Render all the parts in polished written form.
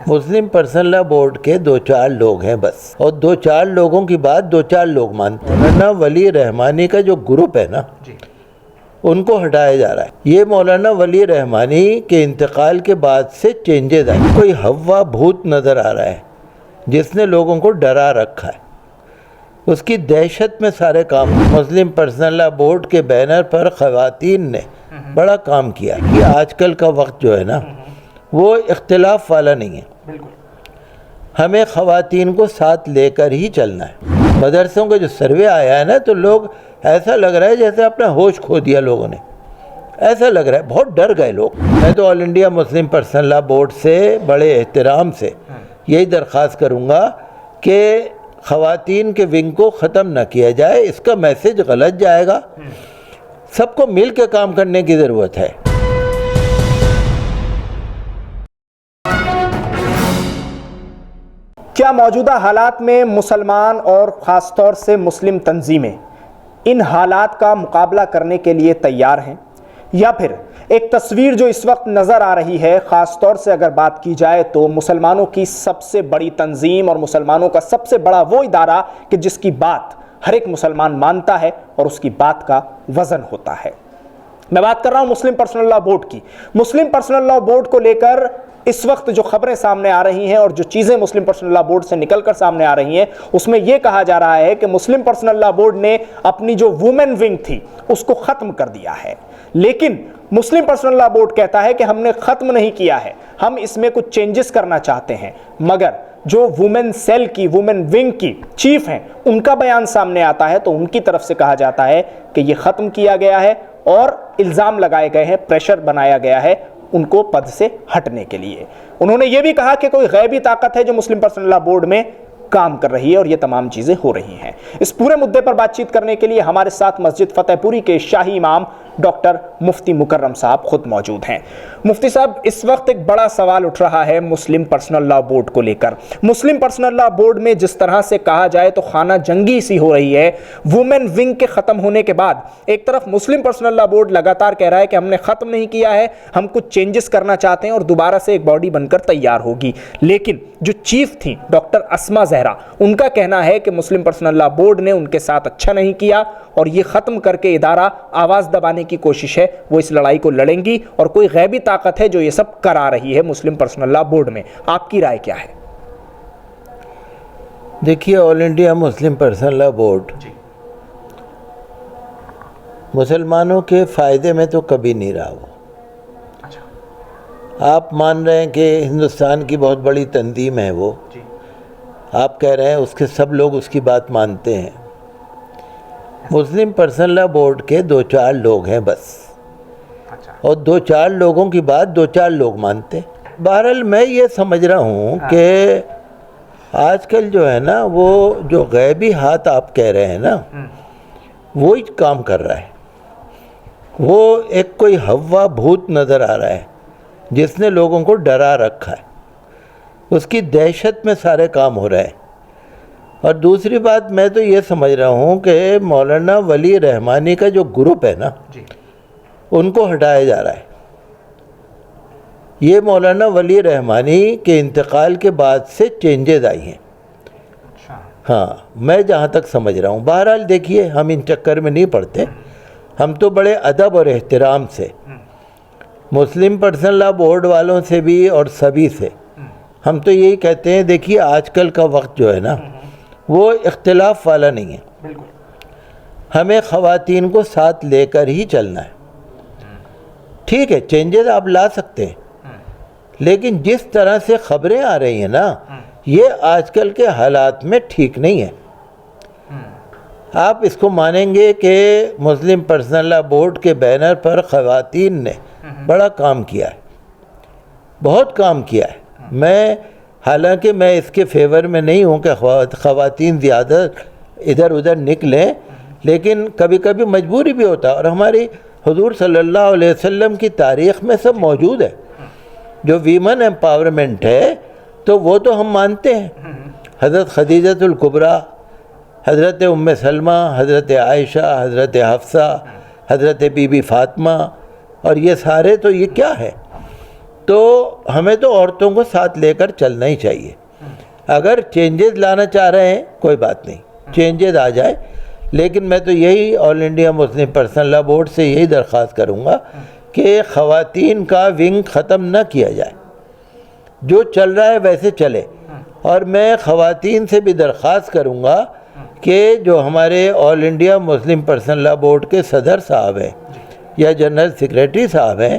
مسلم personal لا board کے 2-4 لوگ ہیں بس، اور 2-4 لوگوں کی بات 2-4 لوگ مانتے ہیں۔ مولانا ولی رحمانی کا جو گروپ ہے نا، ان کو ہٹایا جا رہا ہے۔ یہ مولانا ولی رحمانی کے انتقال کے بعد سے چینجز آئے۔ کوئی ہوا بھوت نظر آ رہا ہے جس نے لوگوں کو ڈرا رکھا ہے، اس کی دہشت میں سارے کام۔ مسلم پرسنل لا بورڈ کے بینر پر خواتین نے بڑا کام کیا ہے۔ یہ آج کل کا وقت جو ہے نا، وہ اختلاف والا نہیں ہے، ہمیں خواتین کو ساتھ لے کر ہی چلنا ہے۔ مدرسوں کا جو سروے آیا ہے نا، تو لوگ ایسا لگ رہا ہے جیسے اپنا ہوش کھو دیا لوگوں نے، ایسا لگ رہا ہے، بہت ڈر گئے لوگ۔ میں تو آل انڈیا مسلم پرسنل لا بورڈ سے بڑے احترام سے یہی درخواست کروں گا کہ خواتین کے ونگ کو ختم نہ کیا جائے، اس کا میسج غلط جائے گا، سب کو مل کے کام کرنے کی ضرورت ہے۔ کیا موجودہ حالات میں مسلمان اور خاص طور سے مسلم تنظیمیں ان حالات کا مقابلہ کرنے کے لیے تیار ہیں، یا پھر ایک تصویر جو اس وقت نظر آ رہی ہے، خاص طور سے اگر بات کی جائے تو مسلمانوں کی سب سے بڑی تنظیم اور مسلمانوں کا سب سے بڑا وہ ادارہ کہ جس کی بات ہر ایک مسلمان مانتا ہے اور اس کی بات کا وزن ہوتا ہے؟ میں بات کر رہا ہوں مسلم پرسنل لا بورڈ کی۔ مسلم پرسنل لا بورڈ کو لے کر اس وقت جو خبریں سامنے آ رہی ہیں اور جو چیزیں مسلم پرسنل لا بورڈ سے نکل کر سامنے آ رہی ہیں، اس میں یہ کہا جا رہا ہے کہ مسلم پرسنل لا بورڈ نے اپنی جو وومن ونگ تھی اس کو ختم کر دیا ہے، لیکن مسلم پرسنل لا بورڈ کہتا ہے کہ ہم نے ختم نہیں کیا ہے، ہم اس میں کچھ چینجز کرنا چاہتے ہیں۔ مگر جو وومن سیل کی، وومن ونگ کی چیف ہیں، ان کا بیان سامنے آتا ہے تو ان کی طرف سے کہا جاتا ہے کہ یہ ختم کیا گیا ہے اور الزام لگائے گئے ہیں، پریشر بنایا گیا ہے ان کو پد سے ہٹنے کے لیے۔ انہوں نے یہ بھی کہا کہ کوئی غیبی طاقت ہے جو مسلم پرسنل لا بورڈ میں کام کر رہی ہے اور یہ تمام چیزیں ہو رہی ہیں۔ اس پورے مدے پر بات چیت کرنے کے لیے ہمارے ساتھ مسجد فتح پوری کے شاہی امام ڈاکٹر مفتی مکرم صاحب خود موجود ہیں۔ مفتی صاحب، اس وقت ایک بڑا سوال اٹھ رہا ہے مسلم پرسنل لا بورڈ کو لے کر۔ مسلم پرسنل لا بورڈ میں جس طرح سے کہا جائے تو خانہ جنگی سی ہو رہی ہے۔ وومن ونگ کے ختم ہونے کے بعد ایک طرف مسلم پرسنل لا بورڈ لگاتار کہہ رہا ہے کہ ہم نے ختم نہیں کیا ہے، ہم کچھ چینجز کرنا چاہتے ہیں اور دوبارہ سے ایک باڈی بن کر تیار ہوگی، لیکن جو چیف تھیں ڈاکٹر اسما زہرا، ان کا کہنا ہے کہ مسلم پرسنل لا بورڈ نے ان کے ساتھ اچھا نہیں کیا اور یہ ختم کر کے ادارہ آواز دبانے کی کوشش ہے، وہ اس لڑائی کو لڑیں گی اور کوئی غیبی طاقت ہے جو یہ سب کرا رہی ہے مسلم پرسنل لا بورڈ میں۔ آپ کی رائے کیا ہے؟ دیکھیے، آل انڈیا مسلم پرسنل لا بورڈ مسلمانوں کے فائدے میں تو کبھی نہیں رہا۔ وہ آپ مان رہے ہیں کہ ہندوستان کی بہت بڑی تنظیم ہے، وہ آپ کہہ رہے ہیں اس کے سب لوگ اس کی بات مانتے ہیں۔ مسلم پرسنل لا بورڈ کے 2-4 لوگ ہیں بس، اور 2-4 لوگوں کی بات 2-4 لوگ مانتے ہیں۔ بہرحال میں یہ سمجھ رہا ہوں کہ آج کل جو ہے نا، وہ جو غیبی ہاتھ آپ کہہ رہے ہیں نا، وہی کام کر رہا ہے۔ وہ ایک کوئی ہوا بھوت نظر آ رہا ہے جس نے لوگوں کو ڈرا رکھا ہے، اس کی دہشت میں سارے کام ہو رہے ہیں۔ اور دوسری بات میں تو یہ سمجھ رہا ہوں کہ مولانا ولی رحمانی کا جو گروپ ہے نا، ان کو ہٹایا جا رہا ہے۔ یہ مولانا ولی رحمانی کے انتقال کے بعد سے چینجز آئی ہیں، ہاں، میں جہاں تک سمجھ رہا ہوں۔ بہرحال دیکھیے، ہم ان چکر میں نہیں پڑتے، ہم تو بڑے ادب اور احترام سے مسلم پرسنل لا بورڈ والوں سے بھی اور سبھی سے ہم تو یہی کہتے ہیں، دیکھیے آج کل کا وقت جو ہے نا، وہ اختلاف والا نہیں ہے، ہمیں خواتین کو ساتھ لے کر ہی چلنا ہے۔ ٹھیک ہے، چینجز آپ لا سکتے ہیں، لیکن جس طرح سے خبریں آ رہی ہیں نا، یہ آج کل کے حالات میں ٹھیک نہیں ہے۔ آپ اس کو مانیں گے کہ مسلم پرسنل لا بورڈ کے بینر پر خواتین نے بڑا کام کیا ہے، بہت کام کیا ہے۔ حالانکہ میں اس کے فیور میں نہیں ہوں کہ خواتین زیادہ ادھر ادھر نکلیں، لیکن کبھی کبھی مجبوری بھی ہوتا ہے، اور ہماری حضور صلی اللہ علیہ وسلم کی تاریخ میں سب موجود ہے۔ جو ویمن امپاورمنٹ ہے تو وہ تو ہم مانتے ہیں، حضرت خدیجہ الکبریٰ، حضرت ام سلمہ، حضرت عائشہ، حضرت حفصہ، حضرت بی بی فاطمہ، اور یہ سارے تو یہ کیا ہے؟ تو ہمیں تو عورتوں کو ساتھ لے کر چلنا ہی چاہیے. اگر چینجز لانا چاہ رہے ہیں کوئی بات نہیں, چینجز آ جائے, لیکن میں تو یہی آل انڈیا مسلم پرسنل لا بورڈ سے یہی درخواست کروں گا کہ خواتین کا ونگ ختم نہ کیا جائے, جو چل رہا ہے ویسے چلے. اور میں خواتین سے بھی درخواست کروں گا کہ جو ہمارے آل انڈیا مسلم پرسنل لا بورڈ کے صدر صاحب ہیں یا جنرل سیکریٹری صاحب ہیں,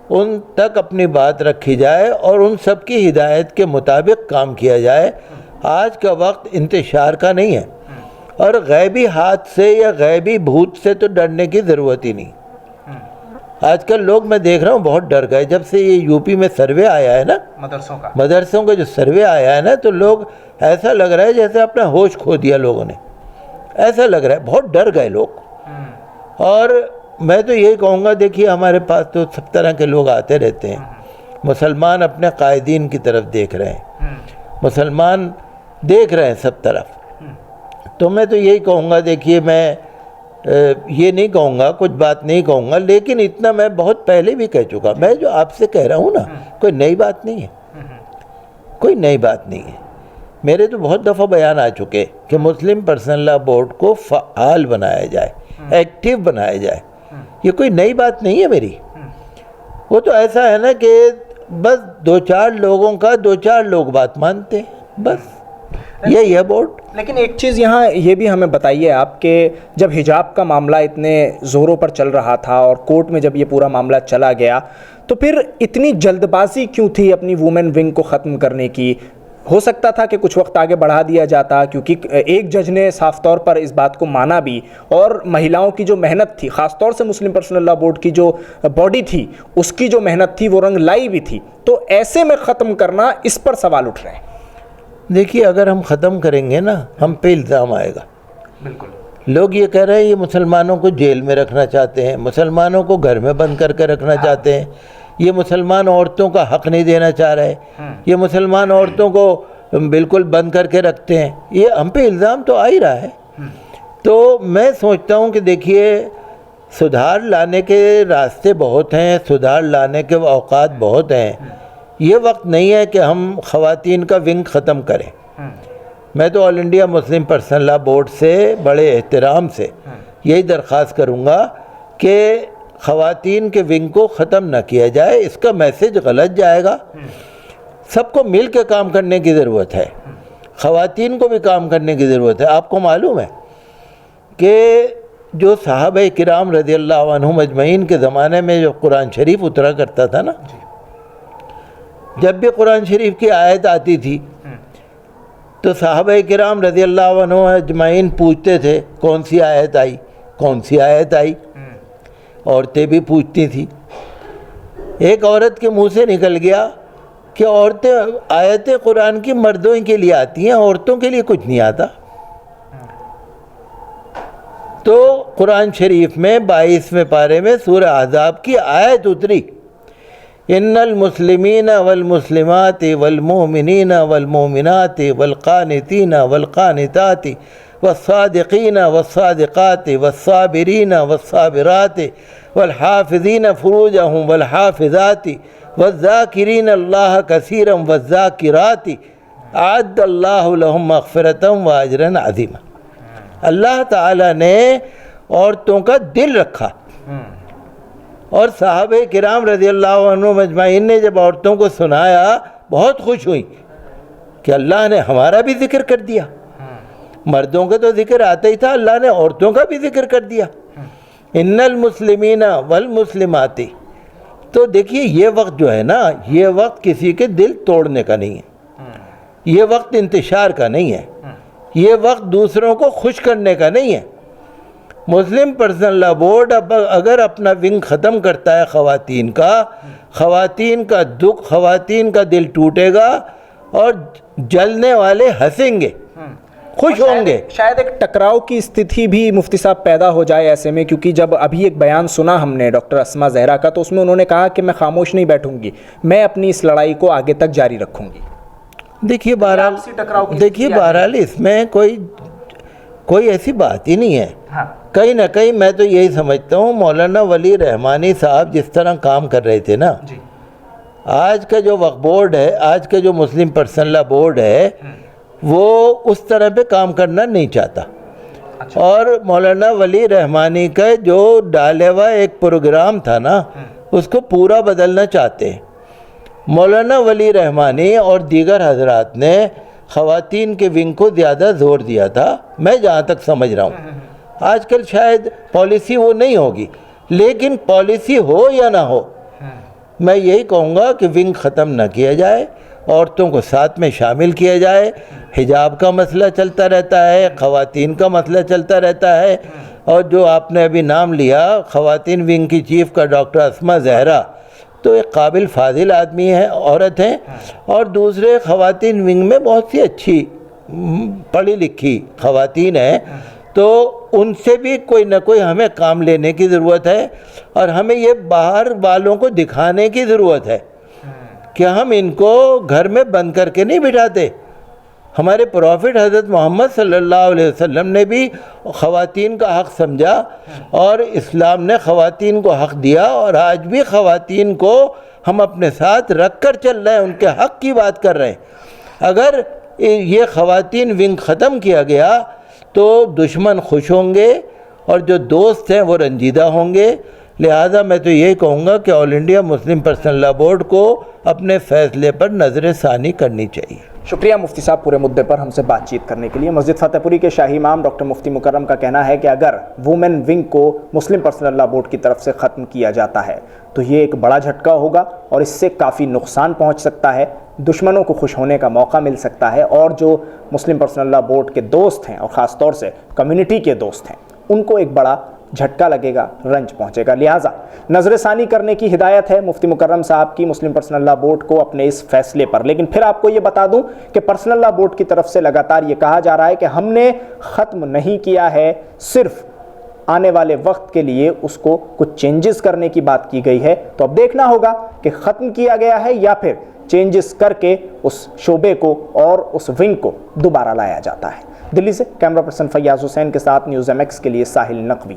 ان تک اپنی بات رکھی جائے اور ان سب کی ہدایت کے مطابق کام کیا جائے. آج کا وقت انتشار کا نہیں ہے, اور غیبی ہاتھ سے یا غیبی بھوت سے تو ڈرنے کی ضرورت ہی نہیں. آج کل لوگ میں دیکھ رہا ہوں بہت ڈر گئے جب سے یہ یو پی میں سروے آیا ہے نا, مدرسوں کا جو سروے آیا ہے نا, تو لوگ ایسا لگ رہا ہے جیسے اپنا ہوش کھو دیا لوگوں نے, ایسا لگ رہا ہے بہت ڈر گئے لوگ. اور میں تو یہی کہوں گا, دیکھیے ہمارے پاس تو سب طرح کے لوگ آتے رہتے ہیں. مسلمان اپنے قائدین کی طرف دیکھ رہے ہیں, مسلمان دیکھ رہے ہیں سب طرف. تو میں تو یہی کہوں گا, دیکھیے میں یہ نہیں کہوں گا, کچھ بات نہیں کہوں گا, لیکن اتنا میں بہت پہلے بھی کہہ چکا. میں جو آپ سے کہہ رہا ہوں نا, کوئی نئی بات نہیں ہے, کوئی نئی بات نہیں ہے. میرے تو بہت دفعہ بیان آ چکے کہ مسلم پرسنل لا بورڈ کو فعال بنایا جائے, ایکٹیو بنایا جائے. یہ کوئی نئی بات نہیں ہے میری. وہ تو ایسا ہے نا کہ بس دو چار لوگوں کا دو چار لوگ بات مانتے ہیں, بس یہی ہے بورڈ. لیکن ایک چیز یہاں یہ بھی ہمیں بتائیے آپ کہ جب حجاب کا معاملہ اتنے زوروں پر چل رہا تھا اور کورٹ میں جب یہ پورا معاملہ چلا گیا, تو پھر اتنی جلد بازی کیوں تھی اپنی وومن ونگ کو ختم کرنے کی؟ ہو سکتا تھا کہ کچھ وقت آگے بڑھا دیا جاتا, کیونکہ ایک جج نے صاف طور پر اس بات کو مانا بھی, اور مہیلاؤں کی جو محنت تھی, خاص طور سے مسلم پرسنل لا بورڈ کی جو باڈی تھی, اس کی جو محنت تھی وہ رنگ لائی بھی تھی. تو ایسے میں ختم کرنا, اس پر سوال اٹھ رہے ہیں. دیکھیے اگر ہم ختم کریں گے نا, ہم پہ الزام آئے گا. بالکل. لوگ یہ کہہ رہے ہیں یہ مسلمانوں کو جیل میں رکھنا چاہتے ہیں, مسلمانوں کو گھر میں بند کر کے رکھنا چاہتے ہیں, یہ مسلمان عورتوں کا حق نہیں دینا چاہ رہے, یہ مسلمان عورتوں کو بالکل بند کر کے رکھتے ہیں. یہ ہم پہ الزام تو آ ہی رہا ہے. تو میں سوچتا ہوں کہ دیکھیے سدھار لانے کے راستے بہت ہیں, سدھار لانے کے اوقات بہت ہیں. یہ وقت نہیں ہے کہ ہم خواتین کا ونگ ختم کریں. میں تو آل انڈیا مسلم پرسنل لا بورڈ سے بڑے احترام سے یہی درخواست کروں گا کہ خواتین کے ونگ کو ختم نہ کیا جائے. اس کا میسج غلط جائے گا. سب کو مل کے کام کرنے کی ضرورت ہے, خواتین کو بھی کام کرنے کی ضرورت ہے. آپ کو معلوم ہے کہ جو صحابہ کرام رضی اللہ عنہم اجمعین کے زمانے میں جو قرآن شریف اترا کرتا تھا نا, جب بھی قرآن شریف کی آیت آتی تھی تو صحابہ کرام رضی اللہ عنہم اجمعین پوچھتے تھے کون سی آیت آئی, کون سی آیت آئی. عورتیں بھی پوچھتی تھیں. ایک عورت کے منہ سے نکل گیا کہ عورتیں آیتیں قرآن کی مردوں کے لیے آتی ہیں, عورتوں کے لیے کچھ نہیں آتا. تو قرآن شریف میں 22ویں پارے میں سورہ احزاب کی آیت اتری, ان المسلمین والمسلمات والمؤمنین والمؤمنات والقانتین والقانتات والصادقین والصادقات والصابرین والصابرات والحافظین فروجہم والحافظات والذاکرین اللہ کثیرا والذاکرات اعد اللہ لہم مغفرتا واجرا عظیما. اللہ تعالیٰ نے عورتوں کا دل رکھا, اور صحابہ کرام رضی اللہ عنہم اجمعین نے جب عورتوں کو سنایا بہت خوش ہوئی کہ اللہ نے ہمارا بھی ذکر کر دیا. مردوں کا تو ذکر آتا ہی تھا, اللہ نے عورتوں کا بھی ذکر کر دیا. ان المسلمین والمسلمات. تو دیکھیے یہ وقت جو ہے نا, یہ وقت کسی کے دل توڑنے کا نہیں ہے, یہ وقت انتشار کا نہیں ہے, یہ وقت دوسروں کو خوش کرنے کا نہیں ہے. مسلم پرسنل لا بورڈ اب اگر اپنا ونگ ختم کرتا ہے خواتین کا دکھ, خواتین کا دل ٹوٹے گا اور جلنے والے ہنسیں گے, خوش ہوں گے. شاید ایک ٹکراؤ کی استھتی بھی مفتی صاحب پیدا ہو جائے ایسے میں, کیونکہ جب ابھی ایک بیان سنا ہم نے ڈاکٹر اسما زہرا کا, تو اس میں انہوں نے کہا کہ میں خاموش نہیں بیٹھوں گی, میں اپنی اس لڑائی کو آگے تک جاری رکھوں گی. دیکھیے بہرحال اس میں کوئی ایسی بات ہی نہیں ہے. کہیں نہ کہیں میں تو یہی سمجھتا ہوں مولانا ولی رحمانی صاحب جس طرح کام کر رہے تھے نا, آج کا جو وقف بورڈ ہے، آج کا جو مسلم پرسنل لا بورڈ ہے، وہ اس طرح پہ کام کرنا نہیں چاہتا. اور مولانا ولی رحمانی کا جو ڈالے ہوا ایک پروگرام تھا نا، اس کو پورا بدلنا چاہتے ہیں. مولانا ولی رحمانی اور دیگر حضرات نے خواتین کے ونگ کو زیادہ زور دیا تھا، میں جہاں تک سمجھ رہا ہوں. آج کل شاید پالیسی وہ نہیں ہوگی، لیکن پالیسی ہو یا نہ ہو، میں یہی کہوں گا کہ ونگ ختم نہ کیا جائے، عورتوں کو ساتھ میں شامل کیا جائے. حجاب کا مسئلہ چلتا رہتا ہے، خواتین کا مسئلہ چلتا رہتا ہے. اور جو آپ نے ابھی نام لیا خواتین ونگ کی چیف کا، ڈاکٹر اسما زہرا، تو ایک قابل فاضل آدمی ہے، عورت ہیں. اور دوسرے خواتین ونگ میں بہت سی اچھی پڑھی لکھی خواتین ہیں، تو ان سے بھی کوئی نہ کوئی ہمیں کام لینے کی ضرورت ہے. اور ہمیں یہ باہر والوں کو دکھانے کی ضرورت ہے کہ ہم ان کو گھر میں بند کر کے نہیں بٹھاتے. ہمارے پروفٹ حضرت محمد صلی اللہ علیہ وسلم نے بھی خواتین کا حق سمجھا، اور اسلام نے خواتین کو حق دیا، اور آج بھی خواتین کو ہم اپنے ساتھ رکھ کر چل رہے ہیں، ان کے حق کی بات کر رہے ہیں. اگر یہ خواتین ونگ ختم کیا گیا تو دشمن خوش ہوں گے اور جو دوست ہیں وہ رنجیدہ ہوں گے. لہٰذا میں تو یہی کہوں گا کہ آل انڈیا مسلم پرسنل لا بورڈ کو اپنے فیصلے پر نظر ثانی کرنی چاہیے. شکریہ مفتی صاحب پورے مدعے پر ہم سے بات چیت کرنے کے لیے. مسجد فتح پوری کے شاہی امام ڈاکٹر مفتی مکرم کا کہنا ہے کہ اگر وومن ونگ کو مسلم پرسنل لا بورڈ کی طرف سے ختم کیا جاتا ہے تو یہ ایک بڑا جھٹکا ہوگا، اور اس سے کافی نقصان پہنچ سکتا ہے، دشمنوں کو خوش ہونے کا موقع مل سکتا ہے، اور جو مسلم پرسنل لا بورڈ کے دوست ہیں اور خاص طور سے کمیونٹی کے دوست ہیں ان کو ایک بڑا جھٹکا لگے گا، رنج پہنچے گا. لہٰذا نظر ثانی کرنے کی ہدایت ہے مفتی مکرم صاحب کی مسلم پرسنل لا بورڈ کو اپنے اس فیصلے پر. لیکن پھر آپ کو یہ بتا دوں کہ پرسنل لا بورڈ کی طرف سے لگاتار یہ کہا جا رہا ہے کہ ہم نے ختم نہیں کیا ہے، صرف آنے والے وقت کے لیے اس کو کچھ چینجز کرنے کی بات کی گئی ہے. تو اب دیکھنا ہوگا کہ ختم کیا گیا ہے یا پھر چینجز کر کے اس شعبے کو اور اس ونگ کو دوبارہ لایا جاتا ہے. دلی سے کیمرہ پرسن فیاض حسین کے ساتھ نیوز ایم ایکس کے لیے ساحل نقوی.